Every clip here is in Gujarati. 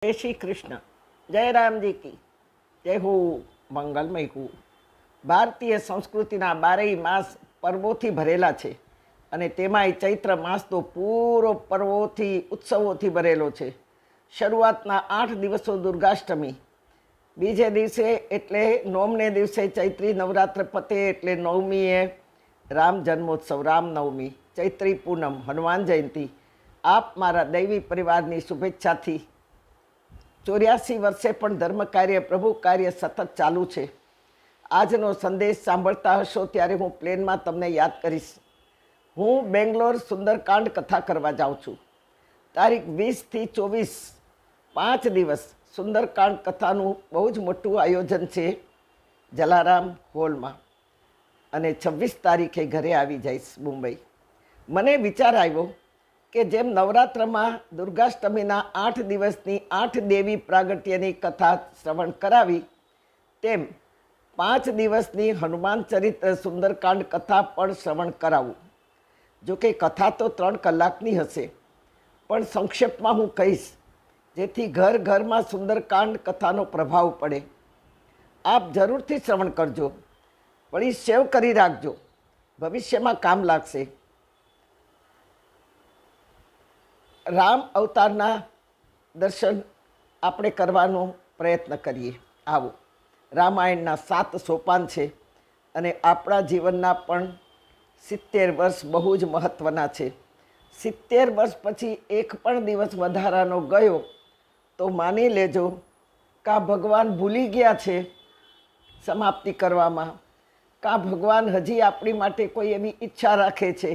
जय श्री कृष्ण, जय राम जी की जय हो, मंगलमय हो। भारतीय संस्कृतिना 12 मास पर्वोथी भरेला छे अने तेमांय चैत्र मास तो पूरो पर्वोथी उत्सवोथी भरेलो छे। शरूआतना 8 दिवसों दुर्गाष्टमी, बीजे दिवसे एटले नोमने दिवसे चैत्री नवरात्र पते एटले नवमीए राम जन्मोत्सव, रामनवमी, चैत्री पूनम, हनुमान जयंती। आप मारा दैवी परिवारनी शुभेच्छाथी 84 वर्षे पण धर्म कार्य, प्रभु कार्य सतत चालू है। આજનો સંદેશ સાંભળતા હશો ત્યારે હું પ્લેનમાં તમને યાદ કરીશ। હું બેંગ્લોર સુંદરકાંડ કથા કરવા જાઉં છું। તારીખ 20 થી 24 5 દિવસ સુંદરકાંડ કથાનું બહુ જ મોટું આયોજન છે જલારામ હોલમાં, અને 26 તારીખે ઘરે આવી જઈશ મુંબઈ। મને વિચાર આવ્યો કે જેમ નવરાત્રમાં દુર્ગાષ્ટમીના 8 દિવસની 8 દેવી પ્રાગટ્યની કથા શ્રવણ કરાવી, તેમ 5 દિવસની હનુમાન ચરિત્ર સુંદરકાંડ કથા પણ શ્રવણ કરાવું। જો કે કથા તો 3 કલાકની હશે, પણ સંક્ષેપમાં હું કહીશ, જેથી ઘર ઘરમાં સુંદરકાંડ કથાનો પ્રભાવ પડે। આપ જરૂરથી શ્રવણ કરજો, વળી સેવ કરી રાખજો, ભવિષ્યમાં કામ લાગશે। રામ અવતારના દર્શન આપણે કરવાનો પ્રયત્ન કરીએ। આવો, રામાયણના 7 સોપાન છે અને આપણા જીવનના પણ 70 વર્ષ બહુ જ મહત્ત્વના છે। 70 વર્ષ પછી એક પણ દિવસ વધારાનો ગયો તો માની લેજો કાં ભગવાન ભૂલી ગયા છે સમાપ્તિ કરવામાં, કાં ભગવાન હજી આપણી માટે કોઈ એવી ઈચ્છા રાખે છે,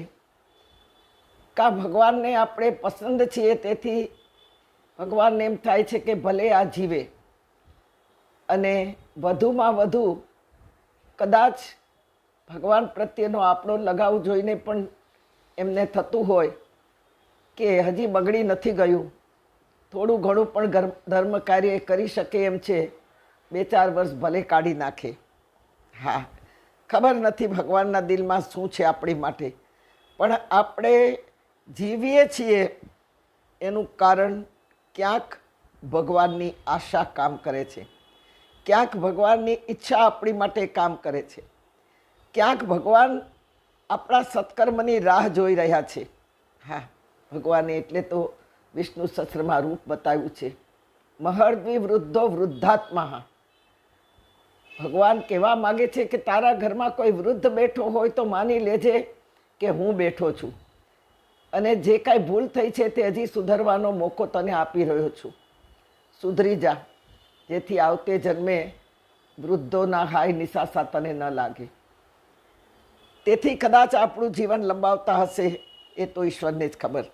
का भगवान ने આપણે પસંદ છીએ તેથી ભગવાનને એમ થાય છે કે ભલે આ જીવે, અને વધુમાં વધુ કદાચ ભગવાન પ્રત્યેનો આપણો લગાવ જોઈને પણ એમને થતું હોય કે હજી બગડી નથી ગયું, થોડું ઘણું પણ ધર્મ કાર્ય કરી શકે એમ છે, 2-4 વર્ષ ભલે કાઢી નાખે। હા, ખબર નથી ભગવાનના દિલમાં શું છે આપણી માટે, પણ આપણે જીવીએ છીએ એનું કારણ ક્યાંક ભગવાનની આશા કામ કરે છે, ક્યાંક ભગવાનની ઈચ્છા આપણી માટે કામ કરે છે, ક્યાંક ભગવાન આપણા સત્કર્મની રાહ જોઈ રહ્યા છે। હા, ભગવાને એટલે તો વિષ્ણુ સહસ્ત્રમાં રૂપ બતાવ્યું છે, મહર્દ્વિ વૃદ્ધો વૃદ્ધાત્મા। ભગવાન કહેવા માગે છે કે તારા ઘરમાં કોઈ વૃદ્ધ બેઠો હોય તો માની લેજે કે હું બેઠો છું, અને જે કાંઈ ભૂલ થઈ છે તે હજી સુધરવાનો મોકો તને આપી રહ્યો છું। સુધરી જા, જેથી આવતે જન્મે વૃદ્ધોના હાય નિશાસા તને ન લાગે। તેથી કદાચ આપણું જીવન લંબાવતા હશે એ તો ઈશ્વરને જ ખબર।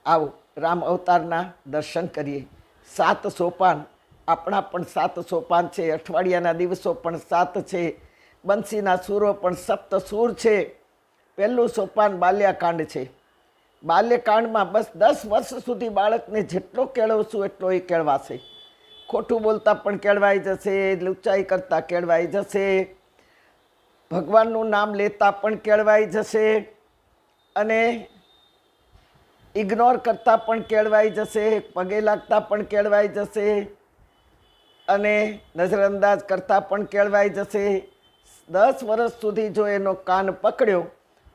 આવો, રામ અવતારના દર્શન કરીએ। 7 સોપાન, આપણા પણ 7 સોપાન છે, અઠવાડિયાના દિવસો પણ 7 છે, બંસીના સૂરો પણ 7 સૂર છે। પહેલું સોપાન બાલ્યકાંડ છે। બાલ્યકાંડમાં બસ 10 વર્ષ સુધી બાળકને જેટલો કેળવશું એટલો એ કેળવાશે। ખોટું બોલતા પણ કેળવાઈ જશે, લુચ્ચાઈ કરતાં કેળવાઈ જશે, ભગવાનનું નામ લેતા પણ કેળવાઈ જશે, અને ઇગ્નોર કરતાં પણ કેળવાઈ જશે, પગે લાગતા પણ કેળવાઈ જશે, અને નજરઅંદાજ કરતાં પણ કેળવાઈ જશે। 10 વર્ષ સુધી જો એનો કાન પકડ્યો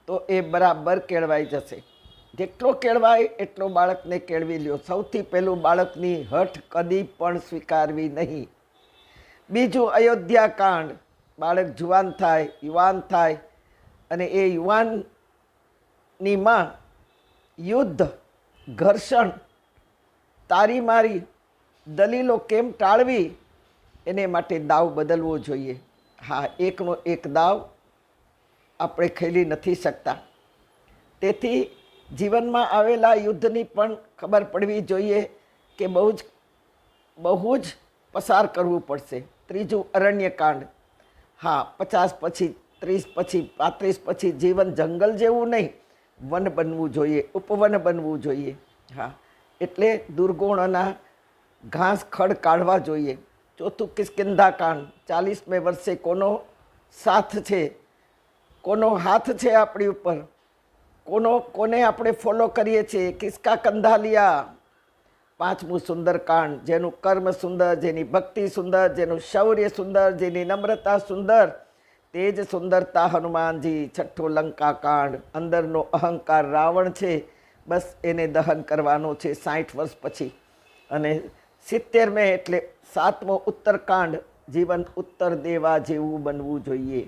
તો એ બરાબર કેળવાઈ જશે। જેટલો કેળવાય એટલો બાળકને કેળવી લ્યો। સૌથી પહેલું બાળકની હઠ કદી પણ સ્વીકારવી નહીં। બીજું અયોધ્યાકાંડ, બાળક જુવાન થાય, યુવાન થાય, અને એ યુવાનની માં યુદ્ધ, ઘર્ષણ, તારી મારી, દલીલો કેમ ટાળવી એને માટે દાવ બદલવો જોઈએ। હા, એકનો એક દાવ આપણે ખેલી નથી શકતા, તેથી જીવનમાં આવેલા યુદ્ધની પણ ખબર પડવી જોઈએ કે બહુ જ પસાર કરવું પડશે। ત્રીજું અરણ્યકાંડ। હા, 50 પછી, 30 પછી, 35 પછી જીવન જંગલ જેવું નહીં, વન બનવું જોઈએ, ઉપવન બનવું જોઈએ। હા, એટલે દુર્ગુણોના ઘાસ ખડ કાઢવા જોઈએ। ચોથું કિષ્કિંધાકાંડ। 40મે વર્ષે કોનો સાથ છે, કોનો હાથ છે આપણી ઉપર, કોને આપણે ફોલો કરીએ છીએ, કિસકા કંધા લિયા, પાંચમું સુંદરકાંડ, જેનું કર્મ સુંદર, જેની ભક્તિ સુંદર, જેનું શૌર્ય સુંદર, જેની નમ્રતા સુંદર, તે જ સુંદરતા હનુમાનજી. છઠ્ઠો લંકાકાંડ, અંદરનો અહંકાર રાવણ છે, બસ એને દહન કરવાનો છે 60 વર્ષ પછી. અને 70 એટલે 7મો ઉત્તરકાંડ, જીવન ઉત્તર દેવા જેવું બનવું જોઈએ.